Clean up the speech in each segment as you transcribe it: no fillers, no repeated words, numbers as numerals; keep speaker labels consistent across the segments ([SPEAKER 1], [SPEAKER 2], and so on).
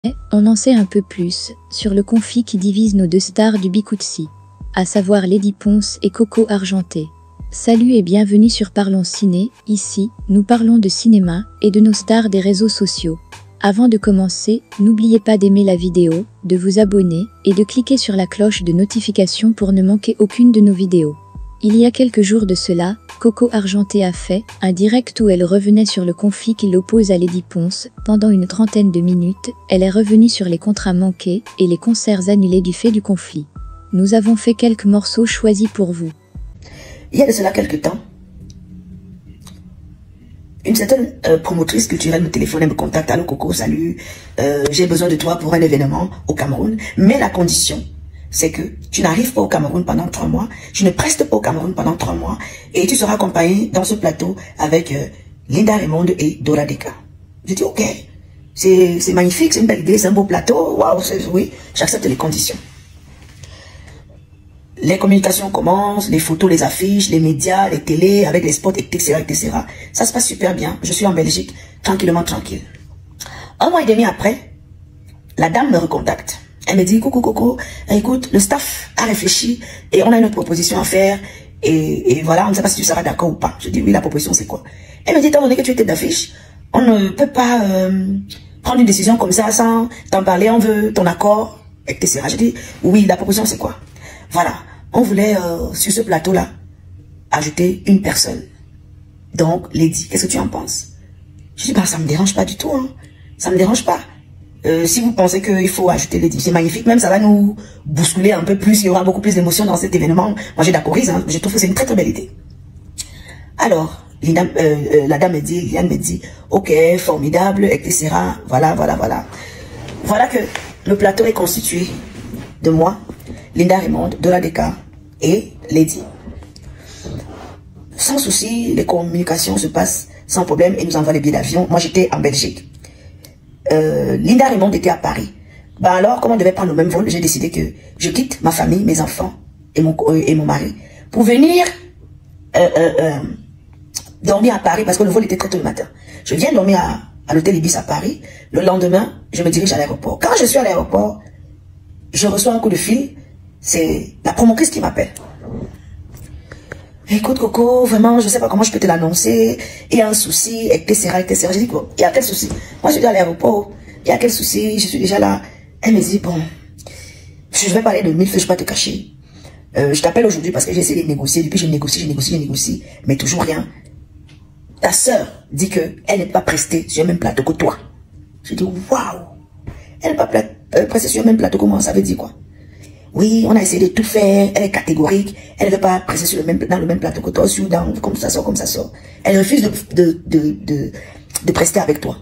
[SPEAKER 1] On en sait un peu plus sur le conflit qui divise nos deux stars du Bikutsi, à savoir Lady Ponce et Coco Argenté. Salut et bienvenue sur Parlons Ciné. Ici, nous parlons de cinéma et de nos stars des réseaux sociaux. Avant de commencer, n'oubliez pas d'aimer la vidéo, de vous abonner et de cliquer sur la cloche de notification pour ne manquer aucune de nos vidéos. Il y a quelques jours de cela, Coco Argenté a fait un direct où elle revenait sur le conflit qui l'oppose à Lady Ponce. Pendant une trentaine de minutes, elle est revenue sur les contrats manqués et les concerts annulés du fait du conflit. Nous avons fait quelques morceaux choisis pour vous.
[SPEAKER 2] Il y a de cela quelques temps, une certaine promotrice culturelle me téléphone et me contacte. Allô Coco, salut, j'ai besoin de toi pour un événement au Cameroun, mais la condition, c'est que tu n'arrives pas au Cameroun pendant 3 mois, tu ne prestes pas au Cameroun pendant 3 mois, et tu seras accompagné dans ce plateau avec Linda Raymond et Dora Deka. Je dis ok, c'est magnifique, c'est une belle idée, c'est un beau plateau, waouh, oui, j'accepte les conditions. Les communications commencent, les photos, les affiches, les médias, les télés, avec les spots, etc., etc. Ça se passe super bien. Je suis en Belgique, tranquillement, tranquille. 1 mois et demi après, la dame me recontacte. Elle me dit, coucou, Coco, écoute, le staff a réfléchi et on a une autre proposition à faire. Et voilà, on ne sait pas si tu seras d'accord ou pas. Je dis, oui, la proposition, c'est quoi? Elle me dit, étant donné que tu es tête d'affiche, on ne peut pas prendre une décision comme ça sans t'en parler, on veut ton accord, etc. Je dis, oui, la proposition, c'est quoi? Voilà. On voulait, sur ce plateau-là, ajouter une personne. Donc, Lady, qu'est-ce que tu en penses? Je dis, bah, ça me dérange pas du tout, hein. Ça me dérange pas. Si vous pensez qu'il faut ajouter Lady, c'est magnifique. Même ça va nous bousculer un peu plus. Il y aura beaucoup plus d'émotions dans cet événement. Moi, j'ai d'accordise, hein. Je trouve que c'est une très, très belle idée. Alors, la dame me dit, Liliane me dit, ok, formidable, etc. Voilà, voilà, voilà. Voilà que le plateau est constitué de moi, Linda Raymond, Dora Deka et Lady. Sans souci, les communications se passent sans problème et nous envoient les billets d'avion. Moi, j'étais en Belgique. Linda Raymond était à Paris. Ben alors, comme on devait prendre le même vol, j'ai décidé que je quitte ma famille, mes enfants et mon mari pour venir dormir à Paris parce que le vol était très tôt le matin. Je viens dormir à l'hôtel Ibis à Paris. Le lendemain, je me dirige à l'aéroport. Quand je suis à l'aéroport, je reçois un coup de fil. C'est la promotrice qui m'appelle. Écoute Coco, vraiment, je sais pas comment je peux te l'annoncer. Il y a un souci, etc., etc. Je dis, bon, il y a quel souci? Moi, je suis à l'aéroport. Il y a quel souci? Je suis déjà là. Elle me dit, bon, je vais parler de 1000 feux, je vais pas te cacher. Je t'appelle aujourd'hui parce que j'ai essayé de négocier. Depuis, je négocie, mais toujours rien. Ta sœur dit que elle n'est pas prestée sur le même plateau que toi. Je dis, waouh! Elle n'est pas prestée sur le même plateau que moi, ça veut dire quoi? Oui, on a essayé de tout faire, elle est catégorique, elle ne veut pas presser sur dans le même plateau que toi, comme ça sort, comme ça sort. Elle refuse de prester avec toi.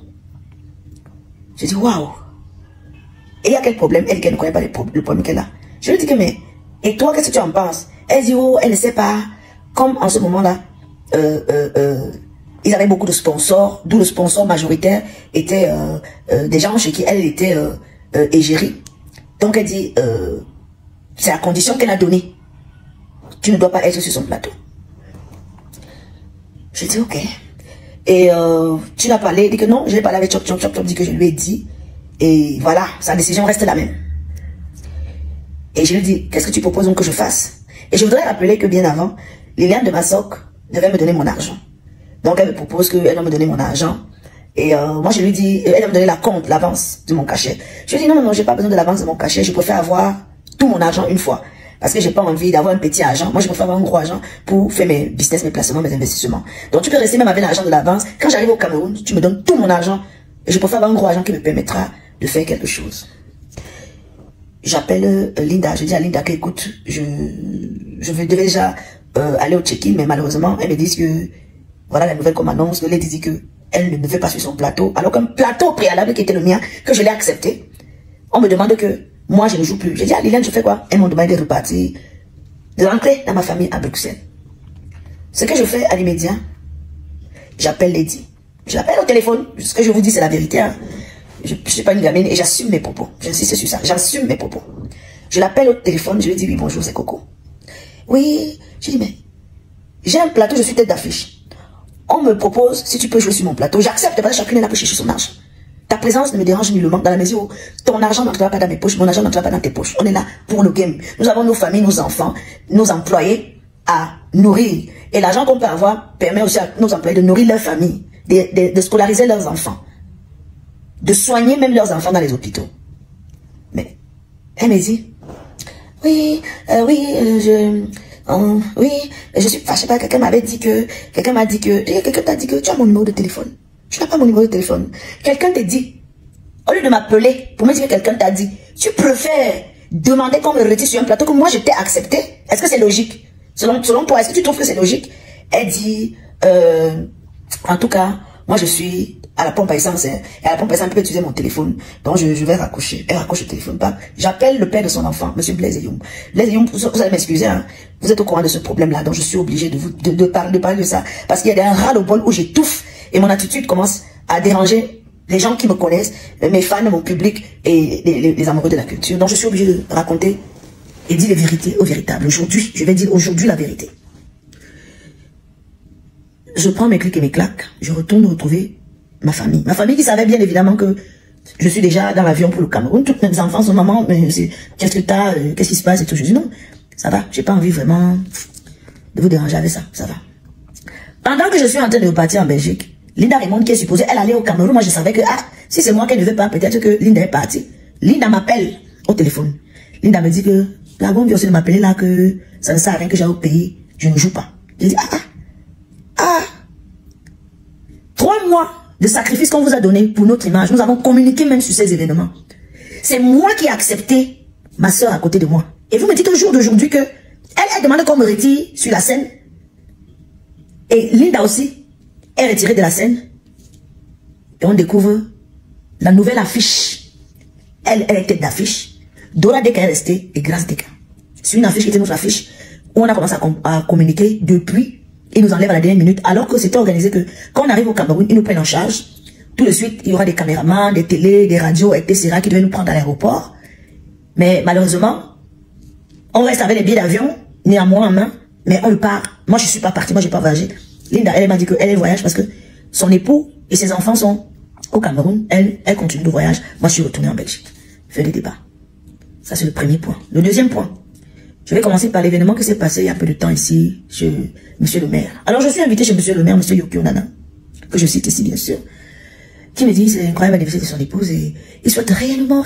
[SPEAKER 2] Je dis, waouh. Et il y a quel problème? Elle ne connaît pas le problème qu'elle a. Je lui dis que, mais, et toi, qu'est-ce que tu en penses? Elle dit, oh, elle ne sait pas. Comme en ce moment-là, ils avaient beaucoup de sponsors, d'où le sponsor majoritaire était des gens chez qui elle était égérie. Donc elle dit, c'est la condition qu'elle a donnée. Tu ne dois pas être sur son plateau. Je dis ok. Et tu l'as parlé, il dit que non, je l'ai parlé avec Chop, dit que je lui ai dit. Et voilà, sa décision reste la même. Et je lui dis, qu'est-ce que tu proposes donc que je fasse? Et je voudrais rappeler que bien avant, Liliane de Massoc devait me donner mon argent. Donc elle me propose qu'elle va me donner mon argent. Et moi je lui dis, elle va me donner l'avance de mon cachet. Je lui dis non, j'ai pas besoin de l'avance de mon cachet, je préfère avoir tout mon argent une fois. Parce que j'ai pas envie d'avoir un petit argent. Moi je préfère avoir un gros argent pour faire mes business, mes placements, mes investissements. Donc tu peux rester même avec l'argent de l'avance. Quand j'arrive au Cameroun, tu me donnes tout mon argent. Et je préfère avoir un gros argent qui me permettra de faire quelque chose. J'appelle Linda, je dis à Linda qu'écoute, je devais déjà aller au check-in, mais malheureusement, elle me dit que voilà la nouvelle qu'on m'annonce, Lady dit que elle ne veut pas sur son plateau, alors qu'un plateau préalable qui était le mien, que je l'ai accepté, on me demande que moi je ne joue plus. J'ai dit à Liliane, je fais quoi? Elles m'ont demandé de repartir, de rentrer dans ma famille à Bruxelles. Ce que je fais à l'immédiat, j'appelle Lady. Je l'appelle au téléphone, ce que je vous dis c'est la vérité. Hein. Je ne suis pas une gamine et j'assume mes propos. J'insiste sur ça, j'assume mes propos. Je l'appelle au téléphone, je lui dis oui bonjour, c'est Coco. Oui, je dis mais j'ai un plateau, je suis tête d'affiche. On me propose si tu peux jouer sur mon plateau. J'accepte parce que chacune est là pour chercher son argent. présence ne me dérange nullement dans la mesure où ton argent n'entrera pas dans mes poches, mon argent n'entrera pas dans tes poches. On est là pour le game. Nous avons nos familles, nos enfants, nos employés à nourrir. Et l'argent qu'on peut avoir permet aussi à nos employés de nourrir leur famille, de scolariser leurs enfants, de soigner même leurs enfants dans les hôpitaux. Mais elle me dit, oui, je suis fâchée pas. Quelqu'un m'a dit que quelqu'un t'a dit que tu as mon numéro de téléphone. Tu n'as pas mon numéro de téléphone. Quelqu'un te dit, au lieu de m'appeler pour me dire que quelqu'un t'a dit, tu préfères demander qu'on me retire sur un plateau que moi je t'ai accepté. Est-ce que c'est logique? Selon toi, est-ce que tu trouves que c'est logique? Elle dit, en tout cas, moi je suis à la pompe à essence. Et à la pompe à essence, elle peut utiliser mon téléphone. Donc je vais raccrocher. Elle raccroche le téléphone. J'appelle le père de son enfant, monsieur Blaise Youm. Blaise Youm, vous allez m'excuser, hein. Vous êtes au courant de ce problème-là, donc je suis obligé de parler de ça. Parce qu'il y a un ras-le-bol où j'étouffe et mon attitude commence à déranger les gens qui me connaissent, mes fans, mon public et les amoureux de la culture. Donc je suis obligé de raconter et dire les vérités au véritable. Aujourd'hui, je vais dire aujourd'hui la vérité. Je prends mes clics et mes claques, je retourne retrouver ma famille. Ma famille qui savait bien évidemment que je suis déjà dans l'avion pour le Cameroun. Tous mes enfants sont maman, mais qu'est-ce que t'as, qu'est-ce qui se passe et tout. Je dis non, ça va, j'ai pas envie vraiment de vous déranger avec ça, ça va. Pendant que je suis en train de repartir en Belgique, Linda Raymond qui est supposée, elle allait au Cameroun, moi je savais que, si c'est moi qui ne veux pas, peut-être que Linda est partie. Linda m'appelle au téléphone. Linda me dit que, la bombe vient aussi de m'appeler là, que ça ne sert à rien que j'aille au pays, je ne joue pas. Je dis, 3 mois de sacrifice qu'on vous a donné pour notre image, nous avons communiqué même sur ces événements. C'est moi qui ai accepté ma soeur à côté de moi. Et vous me dites au jour d'aujourd'hui que, elle demande qu'on me retire sur la scène. Et Linda aussi est retirée de la scène. Et on découvre la nouvelle affiche. Elle est tête d'affiche. Dora Deka est restée et Grâce Deka. C'est une affiche qui était notre affiche où on a commencé à communiquer depuis. Ils nous enlèvent à la dernière minute alors que c'était organisé que quand on arrive au Cameroun, ils nous prennent en charge. Tout de suite, il y aura des caméramans, des télés, des radios, etc. qui devaient nous prendre à l'aéroport. Mais malheureusement, on reste avec les billets d'avion, néanmoins en main, mais on part. Moi, je suis pas partie, moi, j'ai pas voyagé. Linda, elle m'a dit qu'elle voyage parce que son époux et ses enfants sont au Cameroun. Elle continue le voyage. Moi, je suis retournée en Belgique. Fait le débat. Ça, c'est le premier point. Le deuxième point. Je vais commencer par l'événement qui s'est passé il y a peu de temps ici chez monsieur le maire. Alors, je suis invité chez monsieur le maire, monsieur Yokio Nana, que je cite ici, bien sûr, qui me dit c'est incroyable l'anniversaire de son épouse et il souhaite réellement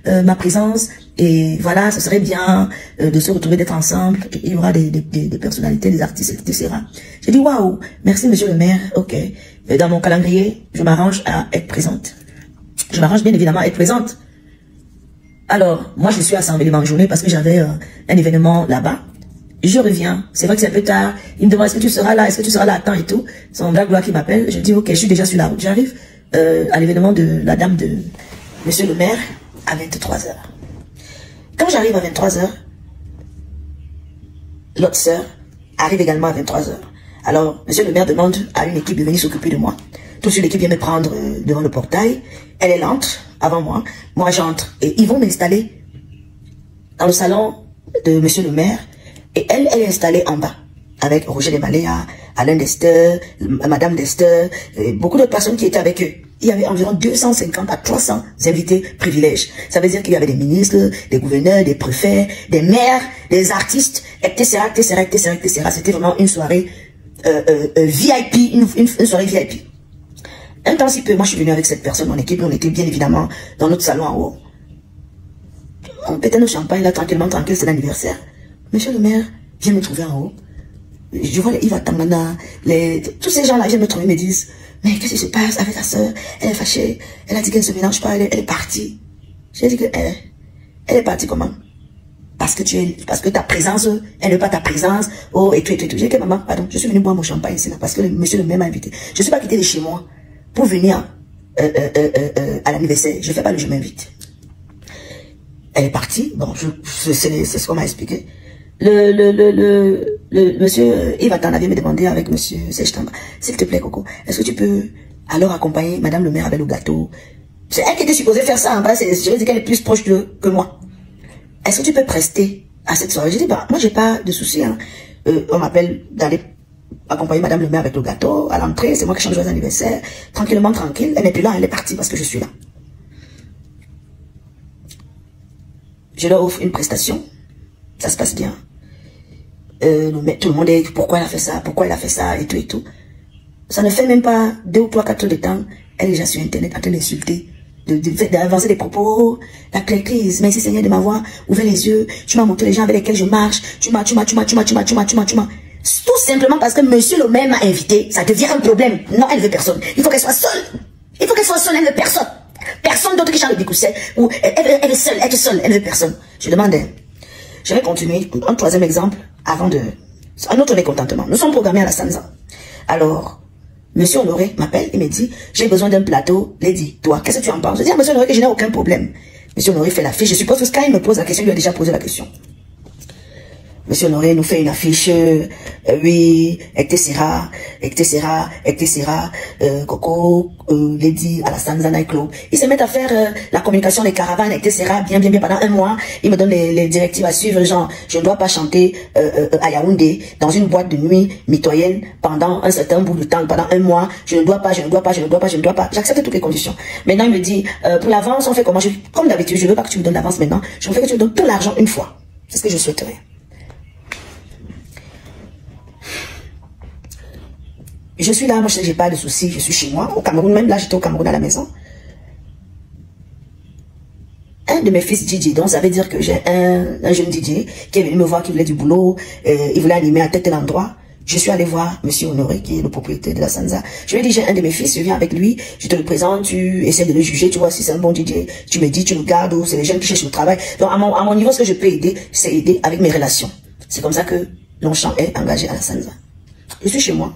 [SPEAKER 2] ma présence et voilà, ce serait bien de se retrouver, d'être ensemble. Il y aura des personnalités, des artistes, etc. J'ai dit waouh, merci monsieur le maire, ok. Et dans mon calendrier, je m'arrange à être présente. Je m'arrange bien évidemment à être présente. Alors, moi je suis à Saint-Véléman-Journée parce que j'avais un événement là-bas. Je reviens, c'est vrai que c'est un peu tard. Il me demande est-ce que tu seras là, à temps et tout. C'est mon Black Gloire qui m'appelle. Je dis ok, je suis déjà sur la route. J'arrive à l'événement de la dame de monsieur le maire à 23h. Quand j'arrive à 23h, l'autre sœur arrive également à 23h. Alors, monsieur le maire demande à une équipe de venir s'occuper de moi. Toute l'équipe vient me prendre devant le portail. Elle entre avant moi. Moi, j'entre. Et ils vont m'installer dans le salon de monsieur le maire. Et elle est installée en bas. Avec Roger Lemaléa, Alain Dester, Madame Dester, et beaucoup d'autres personnes qui étaient avec eux. Il y avait environ 250 à 300 invités privilèges. Ça veut dire qu'il y avait des ministres, des gouverneurs, des préfets, des maires, des artistes, etc., etc., etc., etc. C'était vraiment une soirée VIP, une soirée VIP. Un temps si peu, moi je suis venu avec cette personne, mon équipe, on était bien évidemment dans notre salon en haut. On pétait nos champagnes là, tranquillement, tranquille, c'est l'anniversaire. Monsieur le maire vient me trouver en haut. Je vois Yves Atangana, tous ces gens-là viennent me trouver, me disent, mais qu'est-ce qui se passe avec ta soeur? Elle est fâchée, elle a dit qu'elle ne se mélange pas, elle est partie. J'ai dit que elle est partie comment? Parce que ta présence, elle ne veut pas ta présence, oh, et tout. J'ai dit que maman, pardon, je suis venu boire mon champagne ici là, parce que monsieur le maire m'a invité. Je ne suis pas quitté de chez moi pour venir à l'anniversaire. Je ne fais pas le je m'invite. Elle est partie, bon, c'est ce qu'on m'a expliqué. Le monsieur Yves Attan avait me demandé avec monsieur Sechtamba, s'il te plaît Coco, est-ce que tu peux alors accompagner madame le maire avec le gâteau? C'est elle qui était supposée faire ça en bas, je veux dire qu'elle est plus proche que moi. Est-ce que tu peux prester à cette soirée? J'ai dit, bah, moi j'ai pas de souci, hein. On m'appelle d'aller accompagner madame le maire avec le gâteau, à l'entrée, c'est moi qui chante joyeux anniversaire, tranquillement, tranquille, elle n'est plus là, elle est partie parce que je suis là. Je leur offre une prestation, ça se passe bien. Tout le monde est, pourquoi elle a fait ça, et tout. Ça ne fait même pas 2 ou 3, 4 heures de temps, elle est déjà sur internet en train d'insulter, d'avancer des propos, la crise, merci Seigneur de m'avoir ouvert les yeux, tu m'as montré les gens avec lesquels je marche, tu m'as. Tout simplement parce que monsieur le maire m'a invité, ça devient un problème. Non, elle ne veut personne. Il faut qu'elle soit seule. Elle ne veut personne. Personne d'autre qui chante le bicousset, ou elle est seule, elle ne veut personne. Je demandais. Je vais continuer. Un troisième exemple, avant de... Un autre mécontentement. Nous sommes programmés à la Sanza. Alors, monsieur Honoré m'appelle et me dit, j'ai besoin d'un plateau. Lady, toi, qu'est-ce que tu en penses? Je dis à monsieur Honoré que je n'ai aucun problème. Monsieur Honoré fait l'affiche. Je suppose que quand il me pose la question, il lui a déjà posé la question. Monsieur Honoré nous fait une affiche, oui, etc., Coco, Lady, à la Sanza Night Club. Ils se mettent à faire la communication des caravanes, etc., bien, pendant 1 mois. Ils me donnent les directives à suivre, genre, je ne dois pas chanter à Yaoundé, dans une boîte de nuit mitoyenne, pendant un certain bout de temps, pendant 1 mois. Je ne dois pas. J'accepte toutes les conditions. Maintenant, il me dit, pour l'avance, on fait comment? Comme d'habitude, je ne veux pas que tu me donnes l'avance maintenant. Je veux que tu me donnes tout l'argent une fois. C'est ce que je souhaiterais. Je suis là, moi je n'ai pas de soucis, je suis chez moi, au Cameroun, même là j'étais au Cameroun à la maison. Un de mes fils DJ, donc ça veut dire que j'ai un jeune DJ qui est venu me voir, qui voulait du boulot, il voulait animer à tel endroit. Je suis allé voir monsieur Honoré, qui est le propriétaire de la Sanza. Je lui ai dit, j'ai un de mes fils, je viens avec lui, je te le présente, tu essaies de le juger, tu vois si c'est un bon DJ, tu me dis, tu le gardes, ou c'est les jeunes qui cherchent le travail. Donc à mon niveau, ce que je peux aider, c'est aider avec mes relations. C'est comme ça que Longchamp est engagé à la Sanza. Je suis chez moi.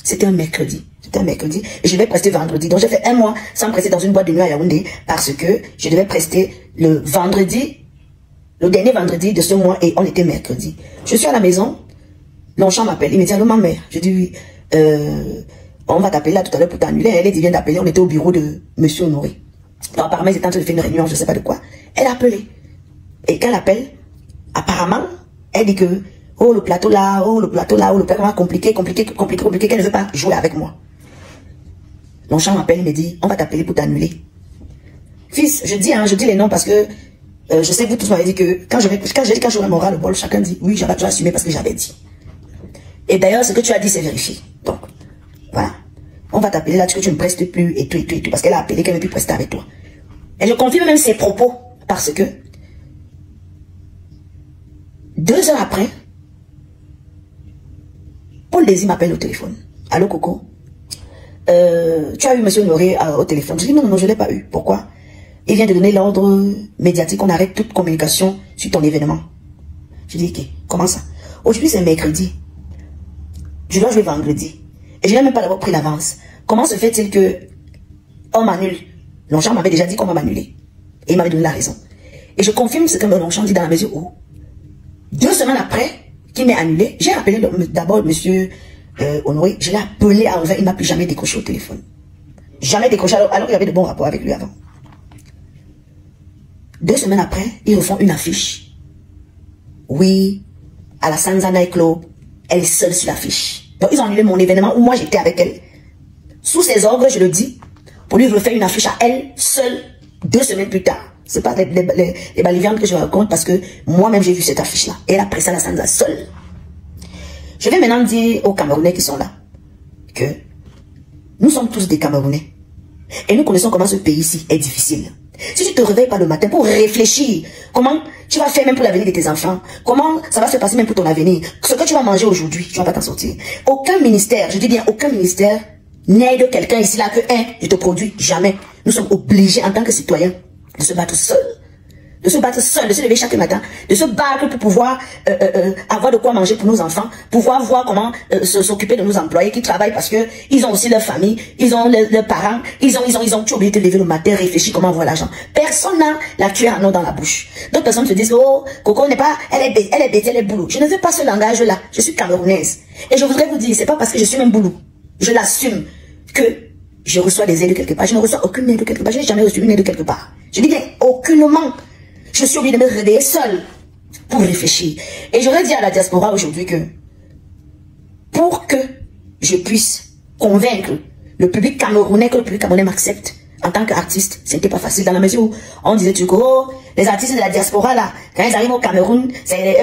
[SPEAKER 2] C'était un mercredi. Et je devais prester vendredi. Donc j'ai fait 1 mois sans prester dans une boîte de nuit à Yaoundé parce que je devais prester le dernier vendredi de ce mois et on était mercredi. Je suis à la maison. Longchamp m'appelle. Il me dit, allô ma mère. Je dis oui. On va t'appeler là tout à l'heure pour t'annuler. Elle vient d'appeler. On était au bureau de monsieur Honoré. Donc apparemment ils étaient en train de faire une réunion, je sais pas de quoi. Elle a appelé. Et quand elle appelle, apparemment, elle dit que oh le plateau là, compliqué, qu'elle ne veut pas jouer avec moi. Longchamp m'appelle, il me dit, on va t'appeler pour t'annuler. Fils, je dis les noms parce que je sais que vous tous m'avez dit que quand j'aurai mon ras le bol, chacun dit oui, j'avais déjà assumé parce que j'avais dit. Et d'ailleurs, ce que tu as dit, c'est vérifié. Donc, voilà. On va t'appeler là, que tu ne prestes plus et tout, parce qu'elle a appelé qu'elle ne veut plus prester avec toi. Et je confirme même ses propos parce que 2 heures après, Paul Désir m'appelle au téléphone. Allô Coco, tu as eu monsieur Honoré au téléphone? Je dis non, je ne l'ai pas eu. Pourquoi? Il vient de donner l'ordre médiatique, on arrête toute communication sur ton événement. Je dis ok, comment ça? Aujourd'hui c'est mercredi. Je dois jouer vendredi. Et je n'ai même pas d'abord pris l'avance. Comment se fait-il que on m'annule? Longchamp m'avait déjà dit qu'on va m'annuler. Et il m'avait donné la raison. Et je confirme ce que Longchamp dit dans la mesure où 2 semaines après qu'il m'ait annulé, j'ai appelé d'abord monsieur Honoré, je l'ai appelé à envers, il n'a plus jamais décroché au téléphone. Jamais décroché, alors il y avait de bons rapports avec lui avant. 2 semaines après, ils refont une affiche. Oui, à la Sanza Night Club, elle est seule sur l'affiche. Donc ils ont annulé mon événement où moi j'étais avec elle. Sous ses ordres, je le dis, pour lui refaire une affiche à elle, seule, 2 semaines plus tard. C'est pas les balivianes que je raconte parce que moi-même j'ai vu cette affiche-là. Et elle a pressé à la Sanza seule. Je vais maintenant dire aux Camerounais qui sont là que nous sommes tous des Camerounais. Et nous connaissons comment ce pays-ci est difficile. Si tu ne te réveilles pas le matin pour réfléchir, comment tu vas faire même pour l'avenir de tes enfants, comment ça va se passer même pour ton avenir, ce que tu vas manger aujourd'hui, tu ne vas pas t'en sortir. Aucun ministère, je dis bien aucun ministère, n'aide quelqu'un ici là que je te produis jamais. Nous sommes obligés en tant que citoyens de se battre seul. De se battre seul, de se lever chaque matin, de se battre pour pouvoir avoir de quoi manger pour nos enfants, pouvoir voir comment s'occuper de nos employés qui travaillent parce que ils ont aussi leur famille, ils ont leurs parents, ils ont oublié de lever le matin, réfléchir comment avoir l'argent. Personne n'a la cuillère en eau dans la bouche. D'autres personnes se disent, oh, Coco n'est pas, elle est bête, elle est boulot. Je ne veux pas ce langage-là. Je suis camerounaise. Et je voudrais vous dire, c'est pas parce que je suis même boulot. Je l'assume que je reçois des aides de quelque part. Je ne reçois aucune aide de quelque part. Je n'ai jamais reçu une aide de quelque part. Je dis bien, aucunement. Je suis obligée de me réveiller seule pour réfléchir. Et j'aurais dit à la diaspora aujourd'hui que pour que je puisse convaincre le public camerounais, que le public camerounais m'accepte en tant qu'artiste. Ce n'était pas facile dans la mesure où on disait toujours que oh, les artistes de la diaspora là, quand ils arrivent au Cameroun,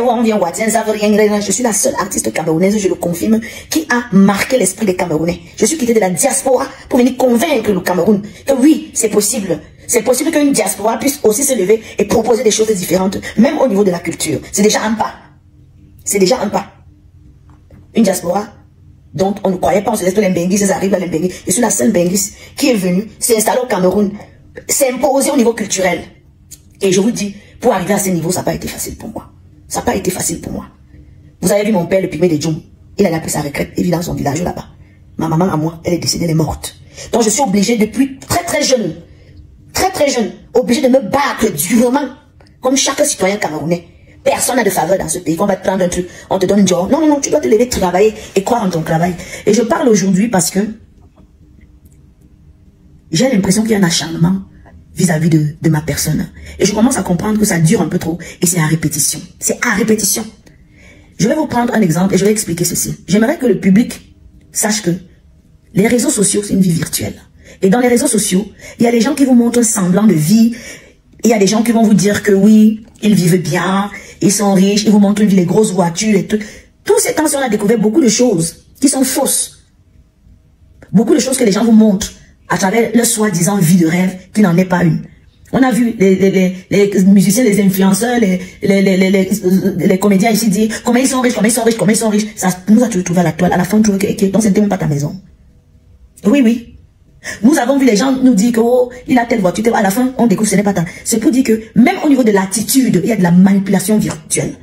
[SPEAKER 2] on vient Ouatien, ça veut rien. Je suis la seule artiste camerounaise, je le confirme, qui a marqué l'esprit des Camerounais. Je suis quittée de la diaspora pour venir convaincre le Cameroun que oui, c'est possible. C'est possible qu'une diaspora puisse aussi se lever et proposer des choses différentes, même au niveau de la culture. C'est déjà un pas. C'est déjà un pas. Une diaspora dont on ne croyait pas, on se laisse que les Mbenguis, ils arrivent à l'Mbenguis. Je suis la seule Mbenguis qui est venue s'installer au Cameroun, s'imposer au niveau culturel. Et je vous dis, pour arriver à ce niveau, ça n'a pas été facile pour moi. Ça n'a pas été facile pour moi. Vous avez vu mon père, le pygmée de Djoum. Il a pris sa retraite, il vit dans son village là-bas. Ma maman à moi, elle est décédée, elle est morte. Donc je suis obligée depuis très jeune, obligée de me battre durement, comme chaque citoyen camerounais. Personne n'a de faveur dans ce pays, qu'on va te prendre un truc, on te donne une job. Non, non, non, tu dois te lever, travailler et croire en ton travail. Et je parle aujourd'hui parce que j'ai l'impression qu'il y a un acharnement vis-à-vis de ma personne. Et je commence à comprendre que ça dure un peu trop et c'est à répétition. C'est à répétition. Je vais vous prendre un exemple et je vais expliquer ceci. J'aimerais que le public sache que les réseaux sociaux, c'est une vie virtuelle. Et dans les réseaux sociaux, il y a des gens qui vous montrent un semblant de vie. Il y a des gens qui vont vous dire que oui, ils vivent bien, ils sont riches, ils vous montrent une vie, les grosses voitures et tout. Tous ces temps-ci, on a découvert beaucoup de choses qui sont fausses. Beaucoup de choses que les gens vous montrent à travers leur soi-disant vie de rêve qui n'en est pas une. On a vu les musiciens, les influenceurs, les comédiens ici dire comment ils sont riches, comment ils sont riches, comment ils sont riches. Ça nous a toujours trouvé à la toile. À la fin, on trouve que donc ce n'était même pas ta maison. Oui, oui. Nous avons vu les gens nous dire que oh, il a telle voiture, à la fin on découvre que ce n'est pas tant. C'est pour dire que même au niveau de l'attitude, il y a de la manipulation virtuelle.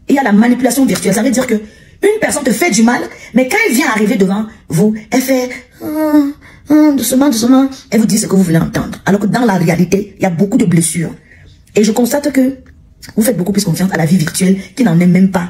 [SPEAKER 2] Il y a la manipulation virtuelle, ça veut dire que une personne te fait du mal, mais quand elle vient arriver devant vous, elle fait doucement, doucement, elle vous dit ce que vous voulez entendre. Alors que dans la réalité, il y a beaucoup de blessures. Et je constate que vous faites beaucoup plus confiance à la vie virtuelle qui n'en est même pas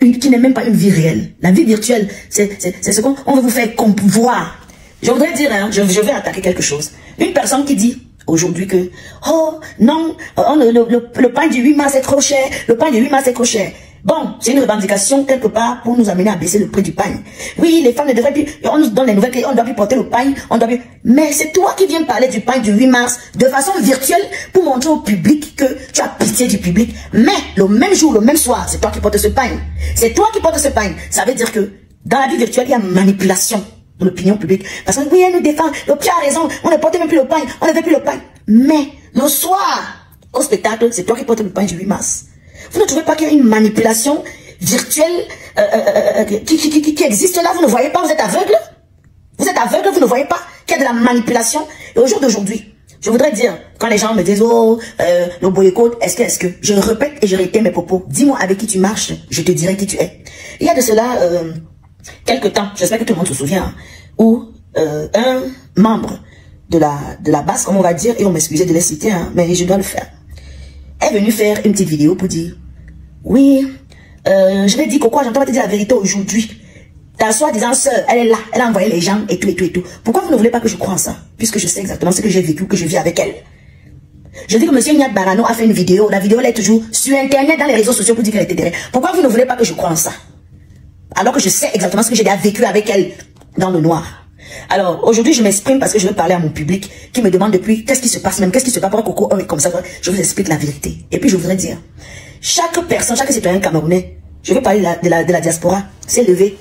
[SPEAKER 2] qui n'est même pas une vie réelle. La vie virtuelle, c'est ce qu'on veut vous faire voir. Je voudrais dire, hein, je vais attaquer quelque chose. Une personne qui dit aujourd'hui que, oh non, le pain du 8 mars est trop cher, le pain du 8 mars est trop cher. Bon, c'est une revendication quelque part pour nous amener à baisser le prix du pain. Oui, les femmes ne devraient plus, on nous donne les nouvelles qu'on ne doit plus porter le pain, on doit plus. Mais c'est toi qui viens parler du pain du 8 mars de façon virtuelle pour montrer au public que tu as pitié du public. Mais le même jour, le même soir, c'est toi qui portes ce pain. C'est toi qui portes ce pain. Ça veut dire que dans la vie virtuelle, il y a manipulation de l'opinion publique. Parce que oui, elle nous défend, le Pierre a raison, on ne portait même plus le pain, on ne fait plus le pain. Mais le soir, au spectacle, c'est toi qui portes le pain du 8 mars. Vous ne trouvez pas qu'il y a une manipulation virtuelle qui existe là? Vous ne voyez pas, vous êtes aveugle? Vous êtes aveugle, vous ne voyez pas qu'il y a de la manipulation? Et au jour d'aujourd'hui, je voudrais dire, quand les gens me disent, oh, le boycott, est-ce que, je répète et je réitère mes propos, dis-moi avec qui tu marches, je te dirai qui tu es. Il y a de cela quelque temps, j'espère que tout le monde se souvient, hein, où un membre de la base, comme on va dire, et on m'excusait de les citer, hein, mais je dois le faire, est venu faire une petite vidéo pour dire, oui, je vais dire quoi, j'entends pas te dire la vérité aujourd'hui. Ta soi-disant sœur, elle est là, elle a envoyé les gens et tout et tout et tout. Pourquoi vous ne voulez pas que je croie en ça? Puisque je sais exactement ce que j'ai vécu, que je vis avec elle. Je dis que monsieur Nyat Barano a fait une vidéo, la vidéo elle est toujours sur internet, dans les réseaux sociaux pour dire qu'elle était derrière. Pourquoi vous ne voulez pas que je croie en ça? Alors que je sais exactement ce que j'ai déjà vécu avec elle dans le noir. Alors, aujourd'hui, je m'exprime parce que je veux parler à mon public qui me demande depuis qu'est-ce qui se passe même, qu'est-ce qui se passe, pourquoi Coco est comme ça. Je vous explique la vérité. Et puis, je voudrais dire, chaque personne, chaque citoyen camerounais, je veux parler de la diaspora, s'est levé.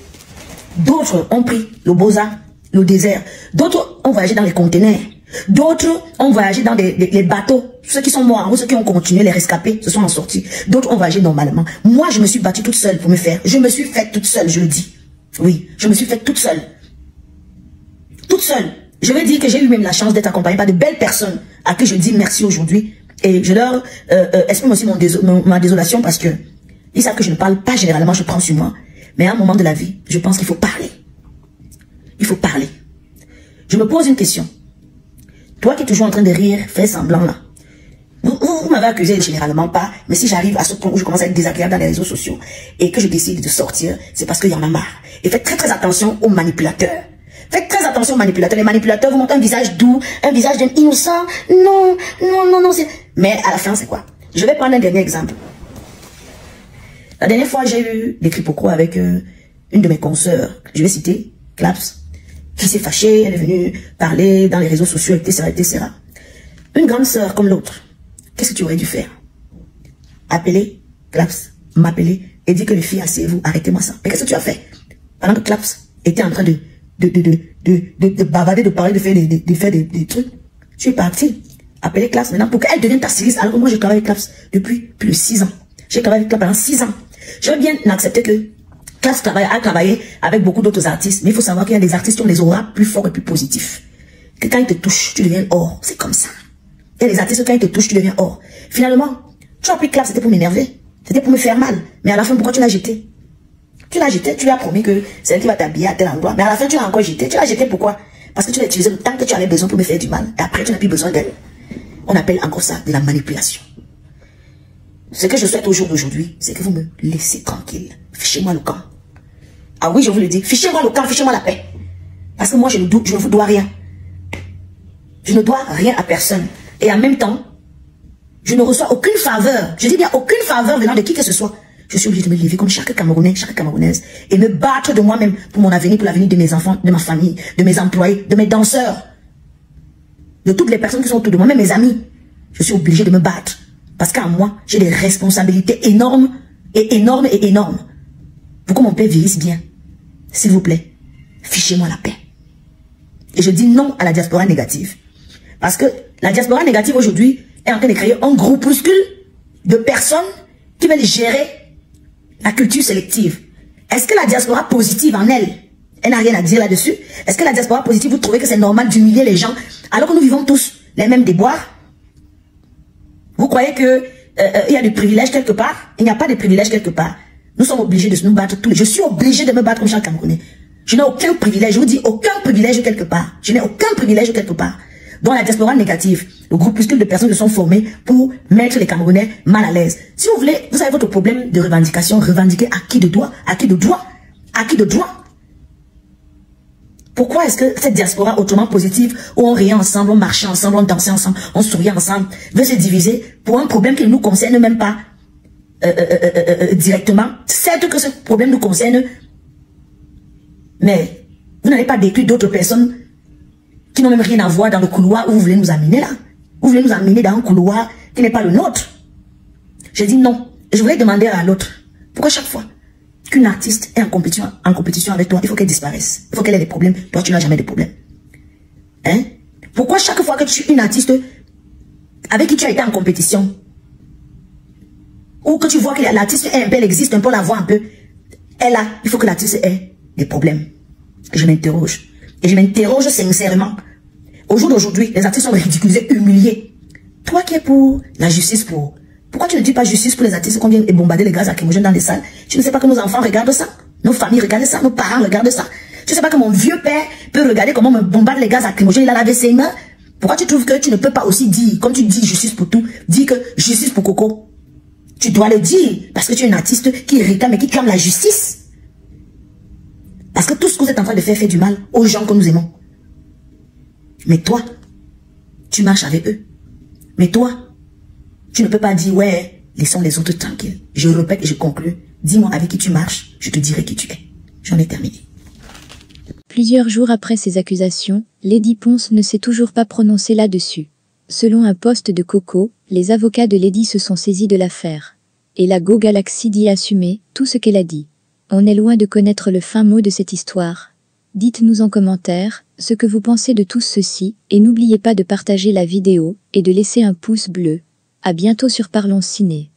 [SPEAKER 2] D'autres ont pris le Boza, le désert. D'autres ont voyagé dans les conteneurs. D'autres ont voyagé dans les bateaux. Ceux qui sont morts ou ceux qui ont continué, les rescapés, se sont en sortis. D'autres ont voyagé normalement. Moi, je me suis battue toute seule pour me faire. Je me suis faite toute seule, je le dis. Oui, je me suis faite toute seule. Toute seule. Je veux dire que j'ai eu même la chance d'être accompagnée par de belles personnes à qui je dis merci aujourd'hui. Et je leur exprime aussi ma désolation parce que ils savent que je ne parle pas généralement, je prends sur moi. Mais à un moment de la vie, je pense qu'il faut parler. Il faut parler. Je me pose une question. Toi qui es toujours en train de rire, fais semblant là. Vous m'avez accusé généralement pas, mais si j'arrive à ce point où je commence à être désagréable dans les réseaux sociaux et que je décide de sortir, c'est parce qu'il y en a marre. Et faites très très attention aux manipulateurs. Faites très attention aux manipulateurs. Les manipulateurs vous montrent un visage doux, un visage d'un innocent. Non, non, non, non. Mais à la fin, c'est quoi? Je vais prendre un dernier exemple. La dernière fois, j'ai eu des quiproquos avec une de mes consoeurs, je vais citer, Claps, qui s'est fâchée, elle est venue parler dans les réseaux sociaux, etc., etc. Une grande sœur comme l'autre, qu'est-ce que tu aurais dû faire? Appeler Claps, m'appeler et dire que les filles, asseyez-vous, arrêtez-moi ça. Mais qu'est-ce que tu as fait? Pendant que Claps était en train de bavarder, de parler, de faire des trucs, tu es parti. Appeler Claps maintenant pour qu'elle devienne ta styliste. Alors que moi, je travaille avec Claps depuis plus de 6 ans. J'ai travaillé avec Claps pendant 6 ans. Je veux bien accepter que Claps a travaillé avec beaucoup d'autres artistes. Mais il faut savoir qu'il y a des artistes qui ont des auras plus forts et plus positifs. Que quand ils te touchent, tu deviens or. C'est comme ça. Il y a des artistes, quand ils te touchent, tu deviens or. Finalement, tu as pris Claps, c'était pour m'énerver. C'était pour me faire mal. Mais à la fin, pourquoi tu l'as jeté? Tu l'as jeté, tu lui as promis que c'est elle qui va t'habiller à tel endroit. Mais à la fin, tu l'as encore jeté. Tu l'as jeté pourquoi? Parce que tu l'as utilisé le temps que tu avais besoin pour me faire du mal. Et après, tu n'as plus besoin d'elle. On appelle encore ça de la manipulation. Ce que je souhaite au jour d'aujourd'hui, c'est que vous me laissez tranquille. Fichez-moi le camp. Ah oui, je vous le dis. Fichez-moi le camp, fichez-moi la paix. Parce que moi, je ne vous dois rien. Je ne dois rien à personne. Et en même temps, je ne reçois aucune faveur. Je dis bien aucune faveur venant de qui que ce soit. Je suis obligée de me lever comme chaque Camerounais, chaque Camerounaise. Et me battre de moi-même pour mon avenir, pour l'avenir de mes enfants, de ma famille, de mes employés, de mes danseurs. De toutes les personnes qui sont autour de moi, même mes amis. Je suis obligée de me battre. Parce qu'en moi, j'ai des responsabilités énormes et énormes et énormes. Pour que mon père vieillisse bien. S'il vous plaît, fichez-moi la paix. Et je dis non à la diaspora négative. Parce que la diaspora négative aujourd'hui est en train de créer un groupuscule de personnes qui veulent gérer la culture sélective. Est-ce que la diaspora positive en elle, elle n'a rien à dire là-dessus? Est-ce que la diaspora positive, vous trouvez que c'est normal d'humilier les gens alors que nous vivons tous les mêmes déboires? Vous croyez que il y a des privilèges quelque part? Il n'y a pas de privilèges quelque part. Nous sommes obligés de nous battre tous les jours. Je suis obligée de me battre comme chaque Camerounais. Je n'ai aucun privilège. Je vous dis aucun privilège quelque part. Je n'ai aucun privilège quelque part. Dans la diaspora négative, le groupuscule de personnes se sont formés pour mettre les Camerounais mal à l'aise. Si vous voulez, vous avez votre problème de revendication, revendiquer à qui de droit, à qui de droit, à qui de droit. Pourquoi est-ce que cette diaspora autrement positive, où on riait ensemble, on marchait ensemble, on dansait ensemble, on souriait ensemble, veut se diviser pour un problème qui ne nous concerne même pas directement? Certes que ce problème nous concerne, mais vous n'allez pas détruire d'autres personnes qui n'ont même rien à voir dans le couloir où vous voulez nous amener là. Vous voulez nous amener dans un couloir qui n'est pas le nôtre. Je dis non. Et je voulais demander à l'autre, pourquoi chaque fois qu'une artiste est en compétition avec toi, il faut qu'elle disparaisse. Il faut qu'elle ait des problèmes. Toi, tu n'as jamais de problème. Hein? Pourquoi chaque fois que tu es une artiste avec qui tu as été en compétition, ou que tu vois que l'artiste est un peu, elle existe un peu, la voix un peu, il faut que l'artiste ait des problèmes. Et je m'interroge. Et je m'interroge sincèrement. Au jour d'aujourd'hui, les artistes sont ridiculisés, humiliés. Toi qui es pour la justice pourquoi tu ne dis pas justice pour les artistes qu'on vient bombarder les gaz lacrymogènes dans les salles? Tu ne sais pas que nos enfants regardent ça? Nos familles regardent ça? Nos parents regardent ça? Tu ne sais pas que mon vieux père peut regarder comment on me bombarde les gaz lacrymogènes? Il a lavé ses mains. Pourquoi tu trouves que tu ne peux pas aussi dire, comme tu dis justice pour tout, dis que justice pour Coco? Tu dois le dire, parce que tu es un artiste qui réclame et qui clame la justice. Parce que tout ce que vous êtes en train de faire fait du mal aux gens que nous aimons. Mais toi, tu marches avec eux. Mais toi, tu ne peux pas dire, ouais, laissons les autres tranquilles. Je répète et je conclue. Dis-moi avec qui tu marches, je te dirai qui tu es. J'en ai terminé.
[SPEAKER 1] Plusieurs jours après ces accusations, Lady Ponce ne s'est toujours pas prononcée là-dessus. Selon un post de Coco, les avocats de Lady se sont saisis de l'affaire. Et la Go Galaxy dit assumer tout ce qu'elle a dit. On est loin de connaître le fin mot de cette histoire. Dites-nous en commentaire ce que vous pensez de tout ceci et n'oubliez pas de partager la vidéo et de laisser un pouce bleu. À bientôt sur Parlons Ciné.